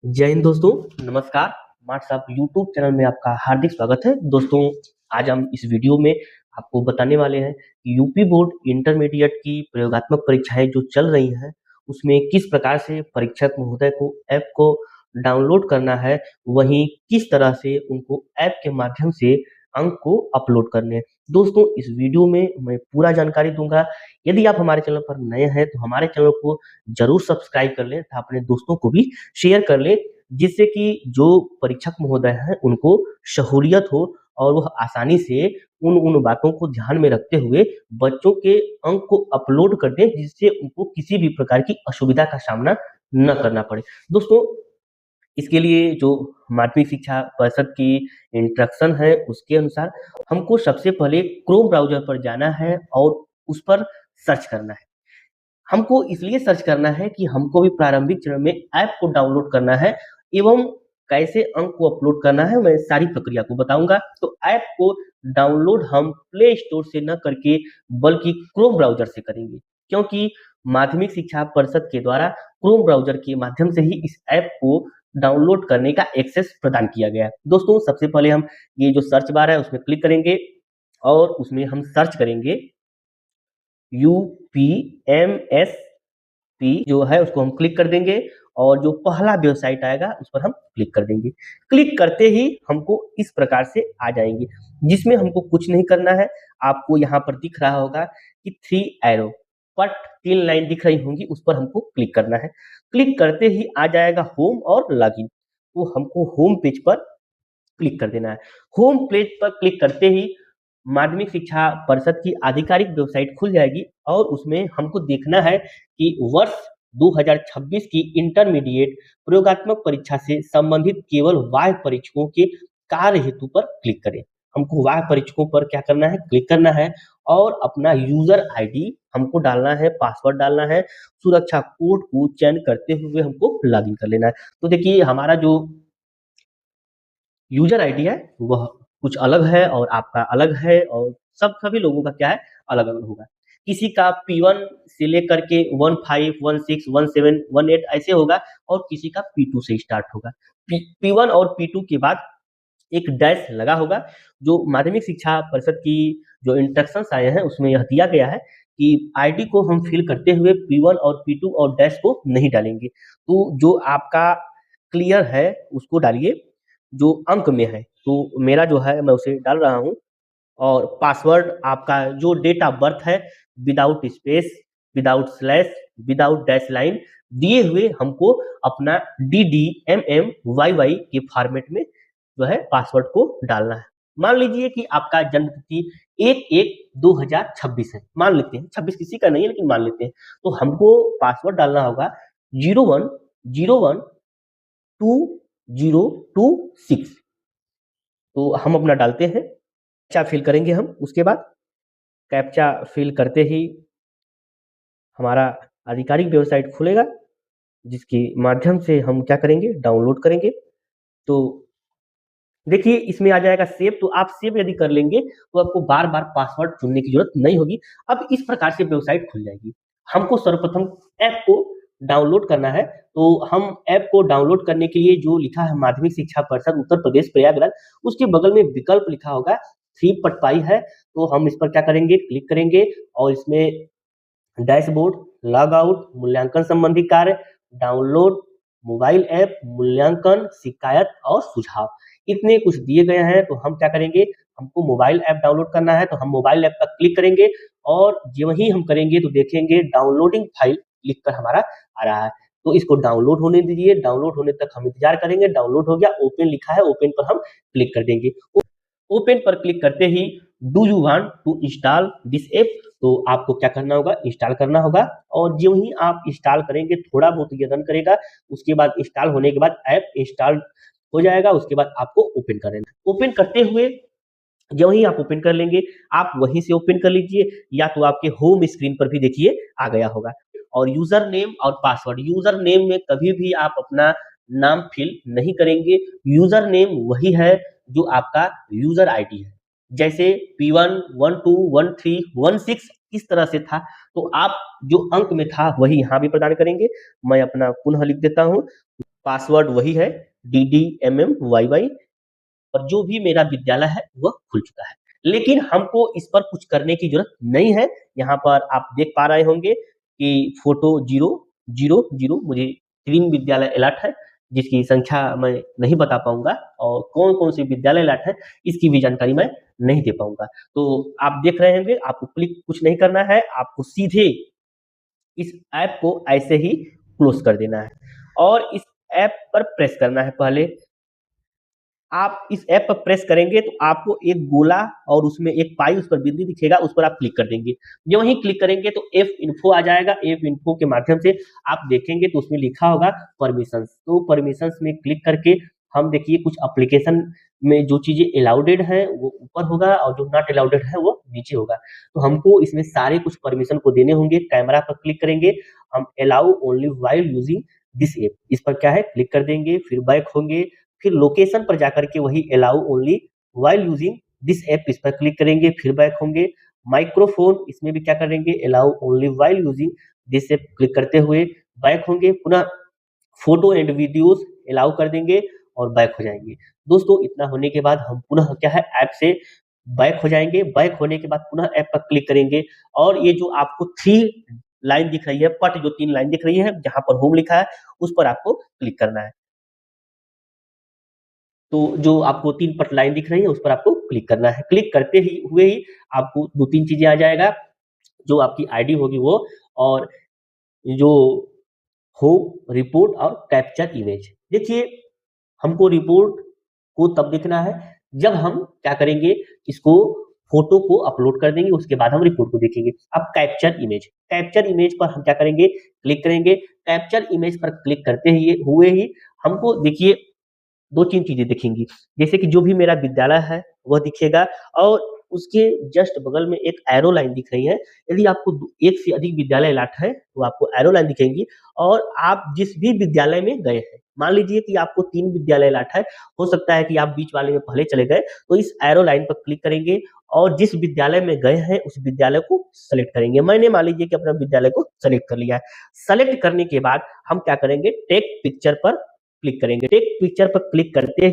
जय हिंद दोस्तों, नमस्कार। व्हाट्सएप यूट्यूब चैनल में आपका हार्दिक स्वागत है। दोस्तों, आज हम इस वीडियो में आपको बताने वाले हैं कि यूपी बोर्ड इंटरमीडिएट की प्रयोगात्मक परीक्षाएं जो चल रही हैं, उसमें किस प्रकार से परीक्षक महोदय को ऐप को डाउनलोड करना है, वहीं किस तरह से उनको ऐप के माध्यम से अंक को अपलोड करने हैं। दोस्तों, इस वीडियो में मैं पूरा जानकारी दूंगा। यदि आप हमारे चैनल पर नए हैं तो हमारे चैनल को जरूर सब्सक्राइब कर लें तथा अपने दोस्तों को भी शेयर कर लें, जिससे कि जो परीक्षक महोदय हैं उनको सहूलियत हो और वह आसानी से उन बातों को ध्यान में रखते हुए बच्चों के अंक को अपलोड कर दें, जिससे उनको किसी भी प्रकार की असुविधा का सामना न करना पड़े। दोस्तों, इसके लिए जो माध्यमिक शिक्षा परिषद की इंस्ट्रक्शन है उसके अनुसार हमको सबसे पहले क्रोम ब्राउज़र पर जाना है और उस पर सर्च करना है। हमको इसलिए सर्च करना है कि हमको भी प्रारंभिक चरण में ऐप को डाउनलोड करना है एवं कैसे अंक को अपलोड करना है, मैं सारी प्रक्रिया को बताऊंगा। तो ऐप को डाउनलोड हम प्ले स्टोर से न करके बल्कि क्रोम ब्राउज़र से करेंगे, क्योंकि माध्यमिक शिक्षा परिषद के द्वारा क्रोम ब्राउज़र के माध्यम से ही इस ऐप को डाउनलोड करने का एक्सेस प्रदान किया गया है। दोस्तों, सबसे पहले हम ये जो सर्च बार है उसमें क्लिक करेंगे और उसमें हम सर्च करेंगे UPMS जो है उसको हम क्लिक कर देंगे और जो पहला वेबसाइट आएगा उस पर हम क्लिक कर देंगे। क्लिक करते ही हमको इस प्रकार से आ जाएंगे, जिसमें हमको कुछ नहीं करना है। आपको यहाँ पर दिख रहा होगा कि 3 एरो पट 3 लाइन दिख रही होंगी, उस पर हमको क्लिक करना है। क्लिक करते ही आ जाएगा होम और लॉगिन। तो हमको होम पेज पर क्लिक कर देना है। होम पेज पर क्लिक करते ही माध्यमिक शिक्षा परिषद की आधिकारिक वेबसाइट खुल जाएगी और उसमें हमको देखना है कि वर्ष 2026 की इंटरमीडिएट प्रयोगात्मक परीक्षा से संबंधित केवल वाह्य परीक्षकों के कार्य हेतु पर क्लिक करें। हमको वाह्य परीक्षकों पर क्या करना है, क्लिक करना है और अपना यूजर आईडी हमको डालना है, पासवर्ड डालना है, सुरक्षा कोड को चयन करते हुए हमको लॉगिन कर लेना है। तो देखिए, हमारा जो यूजर आईडी है वह कुछ अलग है और आपका अलग है और सभी लोगों का क्या है, अलग-अलग होगा। किसी का P1 से लेकर के 15, 16, 17, 18 ऐसे होगा और किसी का P2 से स्टार्ट होगा। P1 और P2 के बाद एक डैश लगा होगा। जो माध्यमिक शिक्षा परिषद की जो इंस्ट्रक्शंस आए हैं उसमें यह दिया गया है कि आईडी को हम फिल करते हुए P1 और P2 और डैश को नहीं डालेंगे। तो जो आपका क्लियर है उसको डालिए जो अंक में है। तो मेरा जो है मैं उसे डाल रहा हूँ और पासवर्ड आपका जो डेट ऑफ बर्थ है without space, without slash, without dash line दिए हुए हमको अपना DDMMYY के फॉर्मेट में जो है पासवर्ड को डालना है। मान लीजिए कि आपका जन्म तिथि 1/1/2026 है। मान लेते हैं, 26 किसी का नहीं है लेकिन मान लेते हैं। तो हमको पासवर्ड डालना होगा 01012026। तो हम अपना डालते हैं, कैप्चा फिल करेंगे हम। उसके बाद कैप्चा फिल करते ही हमारा आधिकारिक वेबसाइट खुलेगा, जिसके माध्यम से हम क्या करेंगे, डाउनलोड करेंगे। तो देखिए, इसमें आ जाएगा सेव। तो आप सेव यदि कर लेंगे तो आपको बार-बार पासवर्ड चुनने की ज़रूरत नहीं होगी। अब इस प्रकार से वेबसाइट खुल जाएगी। हमको सर्वप्रथम ऐप को डाउनलोड करना है। तो हम ऐप को डाउनलोड करने के लिए जो लिखा है माध्यमिक शिक्षा परिषद उत्तर प्रदेश प्रयागराज, उसके बगल में विकल्प लिखा होगा 3 पटपाई है। तो हम इस पर क्या करेंगे, क्लिक करेंगे और इसमें डैशबोर्ड, लॉग आउट, मूल्यांकन संबंधी कार्य, डाउनलोड, मोबाइल ऐप, मूल्यांकन, शिकायत और सुझाव, इतने कुछ दिए गए हैं। तो हम क्या करेंगे, हमको मोबाइल ऐप डाउनलोड करना है तो हम मोबाइल ऐप पर क्लिक करेंगे और जो ही हम करेंगे तो देखेंगे डाउनलोडिंग फाइल लिखकर हमारा आ रहा है। तो इसको डाउनलोड होने दीजिए। डाउनलोड होने तक हम इंतजार करेंगे। डाउनलोड हो गया, ओपन लिखा है, ओपन पर हम क्लिक कर देंगे। ओपन पर क्लिक करते ही do you want to install this app, तो आपको क्या करना होगा, इंस्टॉल करना होगा। और जो ही आप इंस्टॉल करेंगे थोड़ा बहुत ये रन करेगा। उसके बाद इंस्टॉल होने के बाद ऐप इंस्टॉल हो जाएगा। उसके बाद आपको ओपन कर लेना है। ओपन करते हुए जो ही आप ओपन कर लेंगे, आप वहीं से ओपन कर लीजिए या तो आपके होम स्क्रीन पर भी देखिए आ गया होगा। और यूजर नेम और पासवर्ड, यूजर नेम में कभी भी आप अपना नाम फिल नहीं करेंगे। यूजर नेम वही है जो आपका यूजर आईडी है। जैसे P1, 12, 13, 16 इस तरह से था, तो आप जो अंक में था वही यहाँ भी प्रदान करेंगे। मैं अपना पुनः लिख देता हूँ पासवर्ड वही है DDMMYY और जो भी मेरा विद्यालय है वह खुल चुका है। लेकिन हमको इस पर कुछ करने की ज़रूरत नहीं है। यहाँ पर आप देख पा रहे होंगे कि फ़ोटो 0, 0, 0 मुझे 3 विद्यालय अलॉट है, जिसकी संख्या मैं नहीं बता पाऊँगा और कौन-कौन से विद्यालय अलॉट है, इसकी भी जानकारी मैं नहीं दे पाऊँगा। तो आप देख रहे होंगे, आपको क्लिक कुछ नहीं करना है, आपको सीधे इस ऐप को ऐसे ही क्लोज़ कर देना है और इस ऐप पर प्रेस करना है पहले। आप इस ऐप पर प्रेस करेंगे तो आपको एक गोला और उसमें एक पाई उस पर बिंदी दिखेगा, उस पर आप क्लिक कर देंगे। जो ही क्लिक करेंगे तो ऐप इन्फो आ जाएगा, ऐप इन्फो के माध्यम से आप देखेंगे तो उसमें लिखा होगा परमिशंस, तो परमिशंस में क्लिक करके हम देखिए कुछ एप्लीकेशन में जो चीज़ें अलाउडेड हैं वो ऊपर होगा और जो नॉट अलाउडेड है वो नीचे होगा। तो हमको इसमें सारे कुछ परमिशन को देने होंगे, कैमरा पर क्लिक करेंगे, हम allow only while using this app, इस पर क्या है क्लिक कर देंगे, फिर बैक होंगे, फिर लोकेशन पर जाकर के वही allow only while using this app इस पर क्लिक करेंगे, फिर बैक होंगे। माइक्रोफोन इसमें भी क्या करेंगे allow only while using this app click करते हुए बैक होंगे, पुनः फोटो एंड वीडियोस अलाउ कर देंगे और बैक हो जाएंगे। दोस्तों इतना होने के बाद हम पुनः क्या है ऐप से बैक हो जाएंगे, बैक होने के बाद पुनः ऐप पर क्लिक करेंगे और ये जो आपको 3 लाइन दिख रही है, पट जो 3 लाइन दिख रही है जहाँ पर होम लिखा है उस पर आपको क्लिक करना है। तो जो आपको 3 पट लाइन दिख रही है उस पर आपको क्लिक करना है। क्लिक करते ही हुए ही आपको 2-3 चीज़ें आ जाएगा, जो आपकी आईडी होगी वो और जो होम, रिपोर्ट और कैप्चर इमेज। देखिए हमको रिपोर्ट को तब देखना है जब हम क्या करेंगे इसको फ़ोटो को अपलोड कर देंगे, उसके बाद हम रिपोर्ट को देखेंगे। अब कैप्चर इमेज पर हम क्या करेंगे क्लिक करेंगे। कैप्चर इमेज पर क्लिक करते ही हुए ही हमको देखिए 2-3 चीज़ें दिखेंगी। जैसे कि जो भी मेरा विद्यालय है, वह दिखेगा और उसके जस्ट बगल में एक एरो लाइन दिख रही है। यदि आपको दु एक से अधिक विद्यालय अलॉट है, तो आपको एरो लाइन दिखेंगी और आप जिस भी विद्यालय में गए हैं, मान लीजिए कि आपको 3 विद्यालय अलॉट है, हो सकता है कि आप बीच वाले में पहले चले गए, तो इस एरो लाइन पर क्लिक करेंगे और जिस विद्यालय में गए हैं, उस विद्यालय को सेलेक्ट करेंगे। मैंने मान लीजिए कि अपना विद्यालय को सेलेक्ट कर लिया है। सेलेक्ट करने के बाद हम क्या करेंगे, टेक पिक्चर पर क्लिक करेंगे। टेक पिक्चर पर क्लिक करते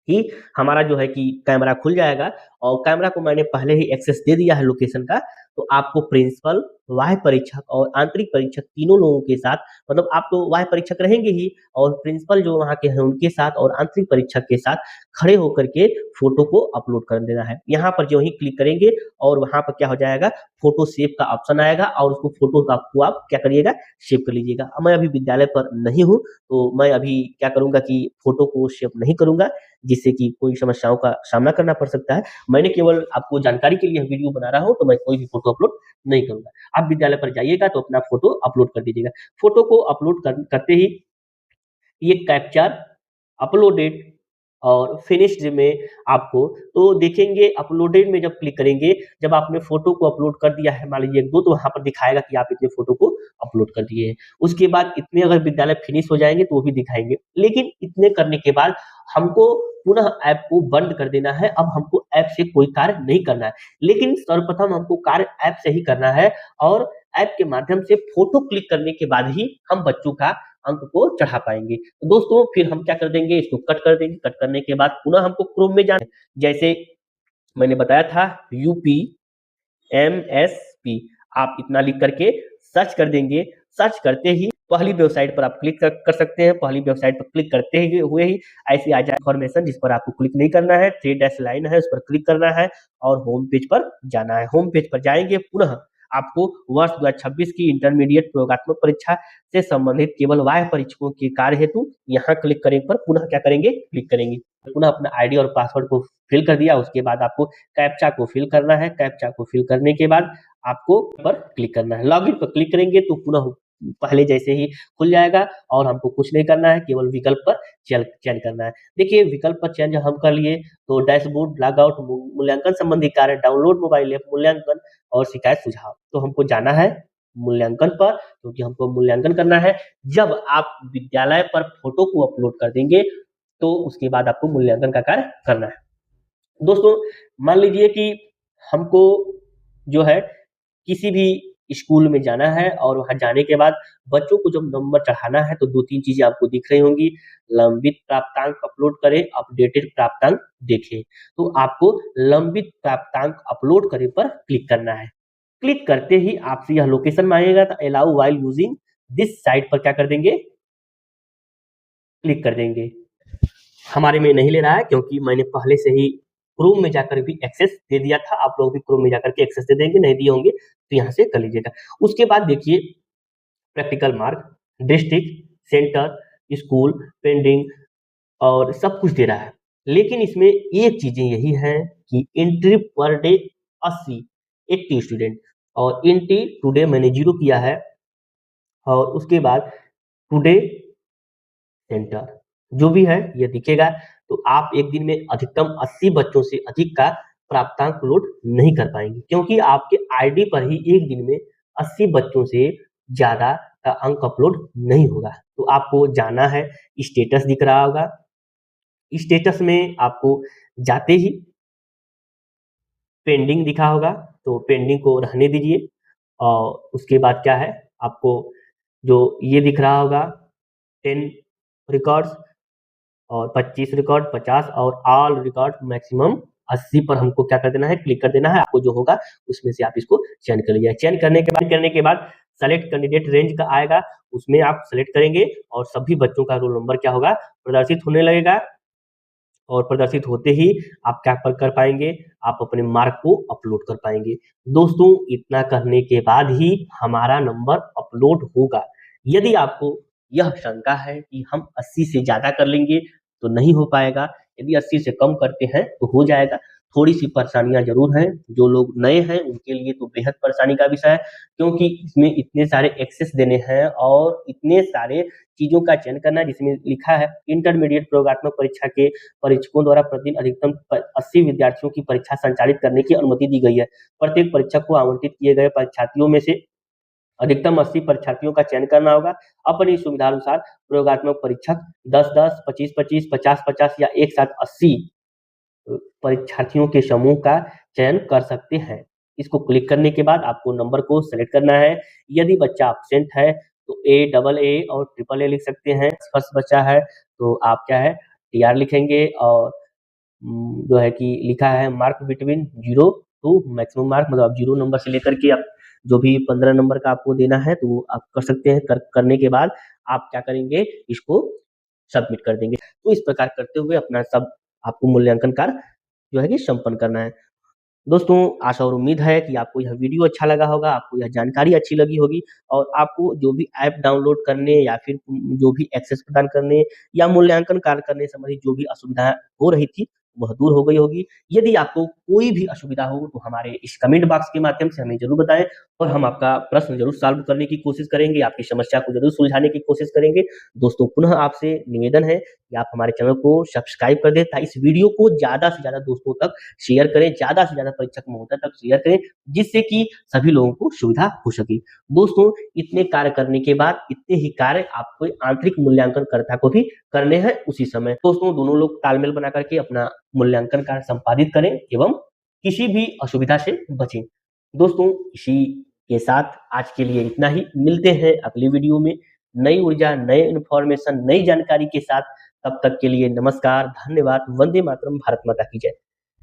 ही हमारा जो है कि कैमरा खुल जाएगा और कैमरा को मैंने पहले ही एक्सेस दे दिया है लोकेशन का, तो आपको प्रिंसिपल, वाह्य परीक्षक और आंतरिक परीक्षक तीनों लोगों के साथ मतलब आप तो वाह्य परीक्षक रहेंगे ही और प्रिंसिपल जो वहाँ के हैं उनके साथ और आंतरिक परीक्षक के साथ खड़े होकर के फ़ोटो को अपलोड कर देना है। यहाँ पर जो ही क्लिक करेंगे और वहाँ पर क्या हो जाएगा, फ़ोटो सेव का ऑप्शन आएगा और उसको फ़ोटो का को आप क्या करिएगा, सेव कर लीजिएगा। अब मैं अभी विद्यालय पर नहीं हूँ, तो मैं अभी क्या करूँगा कि फ़ोटो को सेव नहीं करूँगा, जिससे कि कोई समस्याओं का सामना करना पड़ सकता है। मैंने केवल आपको जानकारी के लिए वीडियो बना रहा हूँ, तो मैं कोई भी फ़ोटो अपलोड नहीं करूँगा। आप विद्यालय पर जाइएगा तो अपना फ़ोटो अपलोड कर दीजिएगा। फ़ोटो को अपलोड करते ही ये कैप्चर अपलोडेड और फिनिश्ड में आपको तो देखेंगे अपलोडेड में जब क्लिक करेंगे, जब आपने फ़ोटो को अपलोड कर दिया है, मान लीजिए 1-2 तो वहाँ पर दिखाएगा कि आप इतने फ़ोटो को अपलोड कर दिए हैं। उसके बाद इतने अगर विद्यालय फिनिश हो जाएँगे तो वो भी दिखाएँगे। लेकिन इतने करने के बाद हमको पुनः ऐप को बंद कर देना है। अब हमको ऐप से कोई कार्य नहीं करना है। लेकिन सर्वप्रथम हमको कार्य ऐप से ही करना है और ऐप के माध्यम से फ़ोटो क्लिक करने के बाद ही हम बच्चों का अंक को चढ़ा पाएँगे। तो दोस्तों फिर हम क्या कर देंगे, इसको कट कर देंगे, कट करने के बाद पुनः हमको क्रोम में जाना है। जैसे मैंने बताया था यूपीएमएसपी आप इतना लिख करके सर्च कर देंगे। सर्च करते ही पहली वेबसाइट पर आप क्लिक कर सकते हैं। पहली वेबसाइट पर क्लिक करते ही हुए ही ऐसी आ जाए इन्फॉर्मेशन जिस पर आपको क्लिक नहीं करना है, 3 डैश लाइन है उस पर क्लिक करना है और होम पेज पर जाना है। होम पेज पर जाएँगे पुनः आपको वर्ष 2026 की इंटरमीडिएट प्रयोगात्मक परीक्षा से संबंधित केवल वाह्य परीक्षकों के कार्य हेतु यहाँ क्लिक करने पर पुनः क्या करेंगे, क्लिक करेंगे। पुनः अपना आईडी और पासवर्ड को फिल कर दिया, उसके बाद आपको कैप्चा को फिल करना है। कैप्चा को फिल करने के बाद आपको पर क्लिक करना है। लॉगिन पर क्लिक करेंगे तो पुनः पहले जैसे ही खुल जाएगा और हमको कुछ नहीं करना है, केवल विकल्प पर चयन करना है। देखिए विकल्प पर चयन जब हम कर लिए तो डैशबोर्ड, लॉगआउट, मूल्यांकन संबंधी कार्य, डाउनलोड मोबाइल ऐप, मूल्यांकन और शिकायत सुझाव। तो हमको जाना है मूल्यांकन पर क्योंकि हमको मूल्यांकन करना है। जब आप विद्यालय पर फ़ोटो को अपलोड कर देंगे, तो उसके बाद आपको मूल्यांकन का कार्य करना है। दोस्तों मान लीजिए कि हमको जो है किसी भी स्कूल में जाना है और वहाँ जाने के बाद बच्चों को जब नंबर चढ़ाना है तो 2-3 चीज़ें आपको दिख रही होंगी, लंबित प्राप्तांक अपलोड करें, अपडेटेड प्राप्तांक देखें। तो आपको लंबित प्राप्तांक अपलोड करें पर क्लिक करना है। क्लिक करते ही आपसे यह लोकेशन माँगेगा तो allow while using this site पर क्या कर देंगे, क्लिक कर देंगे। हमारे में नहीं ले रहा है क्योंकि मैंने पहले से ही क्रोम में जाकर भी एक्सेस दे दिया था। आप लोग भी क्रोम में जाकर के एक्सेस दे देंगे, नहीं दिए होंगे तो यहाँ से कर लीजिएगा। उसके बाद देखिए practical mark, district, centre, school, pending और सब कुछ दे रहा है। लेकिन इसमें एक चीज़ें यही है कि एंट्री पर डे 80 80 स्टूडेंट और एंट्री टुडे मैंने 0 किया है और उसके बाद टुडे सेंटर जो भी है ये दिखेगा। तो आप एक दिन में अधिकतम 80 बच्चों से अधिक का प्राप्तांक लोड नहीं कर पाएंगे क्योंकि आपके आईडी पर ही एक दिन में 80 बच्चों से ज़्यादा का अंक अपलोड नहीं होगा। तो आपको जाना है, स्टेटस दिख रहा होगा, स्टेटस में आपको जाते ही पेंडिंग दिखा होगा तो पेंडिंग को रहने दीजिए और उसके बाद क्या है आपको जो ये दिख रहा होगा 10 रिकॉर्ड्स और 25 रिकॉर्ड, 50 और ऑल रिकॉर्ड मैक्सिमम 80 पर हमको क्या कर देना है, क्लिक कर देना है। आपको जो होगा उसमें से आप इसको चयन कर लीजिए। चयन करने के बाद सेलेक्ट कैंडिडेट रेंज का आएगा, उसमें आप सेलेक्ट करेंगे और सभी बच्चों का रोल नंबर क्या होगा प्रदर्शित होने लगेगा और प्रदर्शित होते ही आप क्या कर पाएंगे, आप अपने मार्क को अपलोड कर पाएंगे। दोस्तों इतना करने के बाद ही हमारा नंबर अपलोड होगा। यदि आपको यह शंका है कि हम 80 से ज़्यादा कर लेंगे तो नहीं हो पाएगा, यदि 80 से कम करते हैं तो हो जाएगा। थोड़ी-सी परेशानियाँ ज़रूर हैं, जो लोग नए हैं उनके लिए तो बेहद परेशानी का विषय है क्योंकि इसमें इतने सारे एक्सेस देने हैं और इतने सारे चीज़ों का चयन करना है जिसमें लिखा है इंटरमीडिएट प्रयोगात्मक परीक्षा के परीक्षकों द्वारा प्रतिदिन अधिकतम 80 विद्यार्थियों की परीक्षा संचालित करने की अनुमति दी गई है। प्रत्येक परीक्षक को आवंटित किए गए परीक्षार्थियों में से अधिकतम 80 परीक्षार्थियों का चयन करना होगा। अपनी सुविधानुसार प्रयोगात्मक परीक्षक 10-10, 25-25, 50-50 या एक साथ 80 परीक्षार्थियों के समूह का चयन कर सकते हैं। इसको क्लिक करने के बाद आपको नंबर को सेलेक्ट करना है। यदि बच्चा एब्सेंट है तो ए, डबल ए और ट्रिपल ए लिख सकते हैं। फर्स्ट बच्चा है तो आप क्या है टीआर लिखेंगे और जो है कि लिखा है mark between 0 to maximum mark, मतलब आप 0 नंबर से लेकर के आप जो भी 15 नंबर का आपको देना है तो वो आप कर सकते हैं। करने के बाद आप क्या करेंगे, इसको सबमिट कर देंगे। तो इस प्रकार करते हुए अपना सब आपको मूल्यांकन कार्य जो है कि संपन्न करना है। दोस्तों आशा और उम्मीद है कि आपको यह वीडियो अच्छा लगा होगा, आपको यह जानकारी अच्छी लगी होगी और आपको जो भी ऐप डाउनलोड करने या फिर जो भी एक्सेस प्रदान करने या मूल्यांकन कार्य करने संबंधी जो भी असुविधाएँ हो रही थी, वह दूर हो गई होगी। यदि आपको कोई भी असुविधा हो तो हमारे इस कमेंट बॉक्स के माध्यम से हमें ज़रूर बताएँ और हम आपका प्रश्न ज़रूर सॉल्व करने की कोशिश करेंगे, आपकी समस्या को ज़रूर सुलझाने की कोशिश करेंगे। दोस्तों पुनः आपसे निवेदन है कि आप हमारे चैनल को सब्सक्राइब कर दें ताकि इस वीडियो को ज़्यादा से ज़्यादा दोस्तों तक शेयर करें, ज़्यादा से ज़्यादा परीक्षक महोदय तक शेयर करें, जिससे कि सभी लोगों को सुविधा हो सके। दोस्तों इतने कार्य करने के बाद इतने ही कार्य आपको आंतरिक मूल्यांकनकर्ता को भी करने हैं उसी समय। दोस्तों दोनों लोग तालमेल बना करके अपना मूल्यांकन कार्य संपादित करें एवं किसी भी असुविधा से बचें। दोस्तों इसी के साथ आज के लिए इतना ही, मिलते हैं अगली वीडियो में नई ऊर्जा, नए इन्फॉर्मेशन, नई जानकारी के साथ। तब तक के लिए नमस्कार, धन्यवाद, वंदे मातरम, भारत माता की जय।